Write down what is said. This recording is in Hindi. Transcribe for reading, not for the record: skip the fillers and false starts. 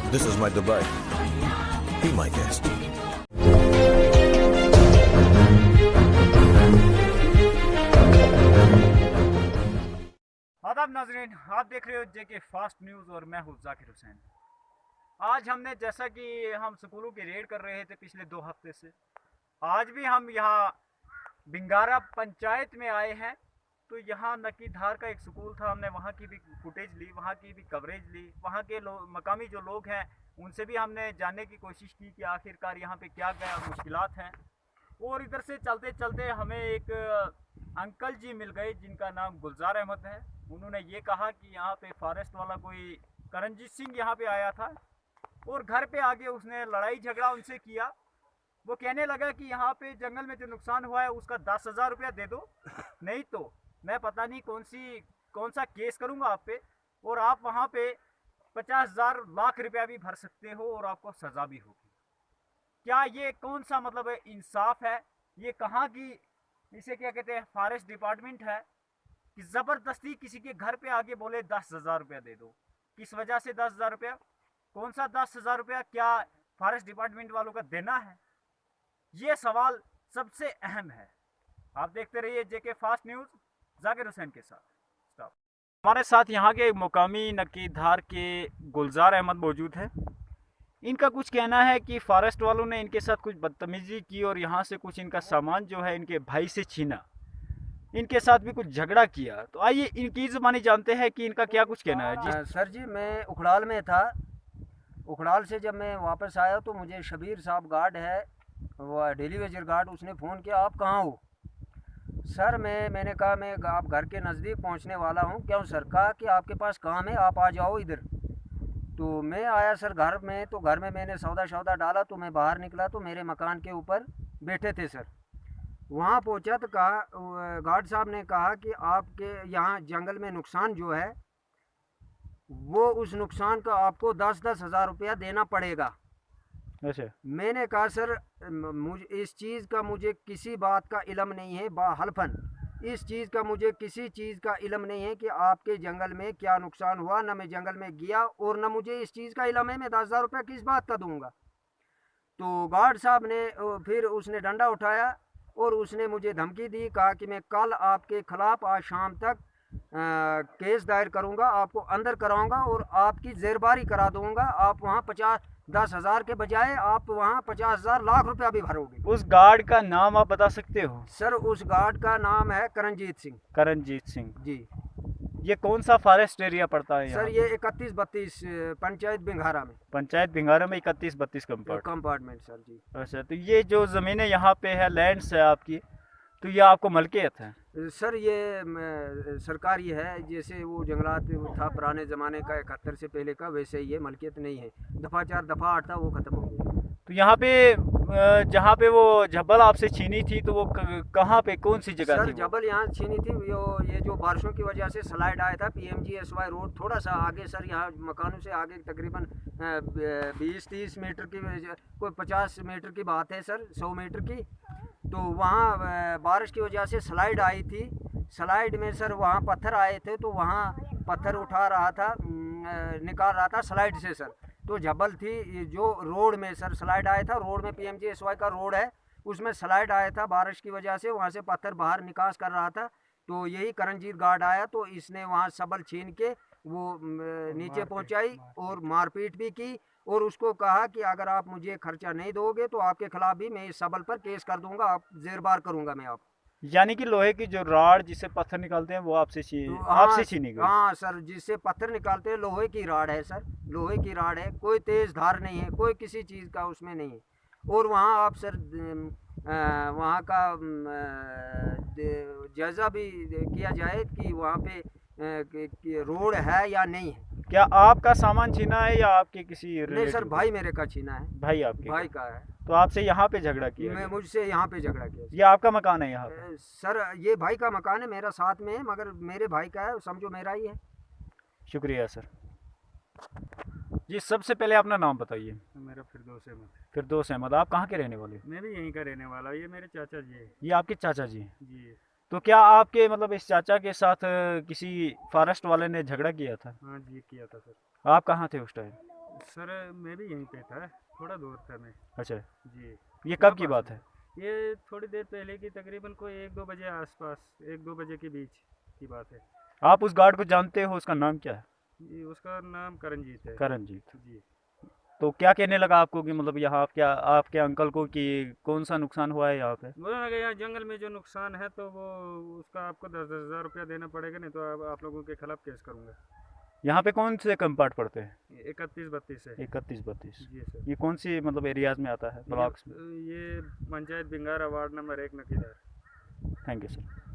This is my Dubai. Be my guest. आदाब नाजरीन, आप देख रहे हो जेके फास्ट न्यूज़ और मैं हूँ जाकिर हुसैन। आज हमने जैसा कि हम स्कूलों की रेड कर रहे थे पिछले 2 हफ्ते से, आज भी हम यहाँ बिंगारा पंचायत में आए हैं। तो यहाँ नकीधार का एक स्कूल था, हमने वहाँ की भी फुटेज ली, वहाँ की भी कवरेज ली, वहाँ के मकामी जो लोग हैं उनसे भी हमने जानने की कोशिश की कि आखिरकार यहाँ पे क्या क्या मुश्किलात हैं। और इधर से चलते चलते हमें एक अंकल जी मिल गए जिनका नाम गुलजार अहमद है। उन्होंने ये कहा कि यहाँ पे फॉरेस्ट वाला कोई करणजीत सिंह यहाँ पे आया था और घर पे आके उसने लड़ाई झगड़ा उनसे किया। वो कहने लगा कि यहाँ पे जंगल में जो नुकसान हुआ है उसका 10,000 रुपया दे दो, नहीं तो मैं पता नहीं कौन सा केस करूँगा आप पे, और आप वहाँ पे 50,000 लाख रुपया भी भर सकते हो और आपको सज़ा भी होगी। क्या ये कौन सा मतलब है इंसाफ है? ये कहाँ की, इसे क्या कहते हैं, फॉरेस्ट डिपार्टमेंट है कि ज़बरदस्ती किसी के घर पे आके बोले 10,000 रुपया दे दो। किस वजह से 10,000 रुपया? कौन सा 10,000 रुपया क्या फॉरेस्ट डिपार्टमेंट वालों का देना है? ये सवाल सबसे अहम है। आप देखते रहिए जेके फास्ट न्यूज़, जाकिर हुसैन के साथ। स्टॉप। हमारे साथ यहाँ के मुकामी नकीधार के गुलजार अहमद मौजूद है। इनका कुछ कहना है कि फॉरेस्ट वालों ने इनके साथ कुछ बदतमीजी की और यहाँ से कुछ इनका सामान जो है इनके भाई से छीना, इनके साथ भी कुछ झगड़ा किया। तो आइए इनकी ज़बानी जानते हैं कि इनका क्या कुछ कहना है। जी सर जी, मैं उखड़ाल में था। उखड़ाल से जब मैं वापस आया तो मुझे शबीर साहब गार्ड है, वो डेली वेजर गार्ड, उसने फ़ोन किया, आप कहाँ हो? सर मैंने कहा मैं आप घर के नज़दीक पहुंचने वाला हूं। क्यों सर? कहा कि आपके पास काम है, आप आ जाओ इधर। तो मैं आया सर घर में, तो घर में मैंने सौदा डाला, तो मैं बाहर निकला तो मेरे मकान के ऊपर बैठे थे सर। वहाँ पहुँचा तो कहा, गार्ड साहब ने कहा कि आपके यहाँ जंगल में नुकसान जो है वो उस नुकसान का आपको 10-10 हज़ार रुपया देना पड़ेगा। अच्छा। मैंने कहा सर मुझे इस चीज़ का मुझे किसी बात का इल्म नहीं है, हल्फन इस चीज़ का मुझे किसी चीज़ का इल्म नहीं है कि आपके जंगल में क्या नुकसान हुआ। ना मैं जंगल में गया और ना मुझे इस चीज़ का इल्म है, मैं 10,000 रुपया किस बात का दूंगा। तो गार्ड साहब ने फिर उसने डंडा उठाया और उसने मुझे धमकी दी, कहा कि मैं कल आपके खिलाफ आज शाम तक केस दायर करूंगा, आपको अंदर कराऊंगा और आपकी जेरबारी करा दूंगा। आप वहाँ 10 हज़ार के बजाय आप वहाँ 50,000 लाख रुपया भी भरोगे। उस गार्ड का नाम आप बता सकते हो? सर उस गार्ड का नाम है करणजीत सिंह। करणजीत सिंह जी। ये कौन सा फॉरेस्ट एरिया पड़ता है? सर ये 31-32 पंचायत बिंगारा में। पंचायत बिंगारा में 31-32 कंपार्टमेंट सर जी। अच्छा, तो ये जो ज़मीनें यहाँ पे है, लैंड्स है आपकी, तो ये आपको मलकियत है? सर ये सरकारी है, जैसे वो जंगलात था पुराने ज़माने का 71 से पहले का, वैसे ही ये मलकियत नहीं है। दफ़ा 4 दफ़ा 8 था, वो ख़त्म हो गया। तो यहाँ पे जहाँ पे वो जबल आपसे छीनी थी तो वो कहाँ पे, कौन सी जगह सर थी? जबल यहाँ छीनी थी, ये जो बारिशों की वजह से स्लाइड आया था PMGSY रोड थोड़ा सा आगे सर, यहाँ मकानों से आगे तकरीबन 20-30 मीटर की, कोई 50 मीटर की बात है सर, 100 मीटर की। तो वहाँ बारिश की वजह से स्लाइड आई थी। स्लाइड में सर वहाँ पत्थर आए थे, तो वहाँ पत्थर उठा रहा था, निकाल रहा था स्लाइड से सर। तो जबल थी जो रोड में सर स्लाइड आया था, रोड में PMGSY का रोड है, उसमें स्लाइड आया था बारिश की वजह से, वहाँ से पत्थर बाहर निकास कर रहा था। तो यही करणजीत गार्ड आया, तो इसने वहाँ सबल छीन के वो नीचे पहुँचाई और मारपीट भी की और उसको कहा कि अगर आप मुझे खर्चा नहीं दोगे तो आपके खिलाफ भी मैं इस सबल पर केस कर दूंगा, आप जेरबार करूंगा मैं आप। यानी कि लोहे की जो राड जिससे पत्थर निकालते हैं वो आपसे तो छीनी गई? हाँ सर, जिससे पत्थर निकालते हैं लोहे की राड है सर, लोहे की राड है, कोई तेज धार नहीं है, कोई किसी चीज़ का उसमें नहीं है। और वहाँ आप सर वहाँ का जायज़ा भी किया जाए कि वहाँ पे रोड है या नहीं है। क्या आपका सामान छीना है या आपके किसी नहीं सर, भाई मेरे का छीना है। भाई आपके भाई का है। तो आपसे यहाँ पे झगड़ा किया? मैं मुझसे यहाँ पे झगड़ा किया। ये आपका मकान है यहाँ पे? सर ये भाई का मकान है, मेरा साथ में है, मगर मेरे भाई का है, समझो मेरा ही है। शुक्रिया सर जी। सबसे पहले अपना नाम बताइए। मेरा फिरदौस अहमद। फिरदौस अहमद, आप कहाँ के रहने वाले? मैं भी यहीं का रहने वाला हूँ, ये मेरे चाचा जी है। ये आपके चाचा जी हैं? जी। तो क्या आपके मतलब इस चाचा के साथ किसी फॉरेस्ट वाले ने झगड़ा किया था? हाँ जी, किया था सर। आप कहाँ थे उस टाइम? सर मैं भी यहीं पे था, थोड़ा दूर था मैं। अच्छा, जी। ये कब की बात है? ये थोड़ी देर पहले की, तकरीबन कोई 1-2 बजे आसपास, 1-2 बजे के बीच की बात है। आप उस गार्ड को जानते हो, उसका नाम क्या है? जी, उसका नाम करणजीत है। करणजीत। जी। तो क्या कहने लगा आपको कि मतलब यहाँ आपके अंकल को कि कौन सा नुकसान हुआ है यहाँ पे? बोला ना कि यहाँ जंगल में जो नुकसान है तो वो उसका आपको 10-10 हज़ार रुपया देना पड़ेगा, नहीं तो आप लोगों के खिलाफ केस करूँगा। यहाँ पे कौन से कंपार्ट पड़ते हैं? 31-32 है। 31-32। जी सर। ये कौन सी मतलब एरियाज में आता है, ब्लॉक्स में? ये पंचायत बिंगारा, वार्ड नंबर 1 नकीदार। Thank you sir.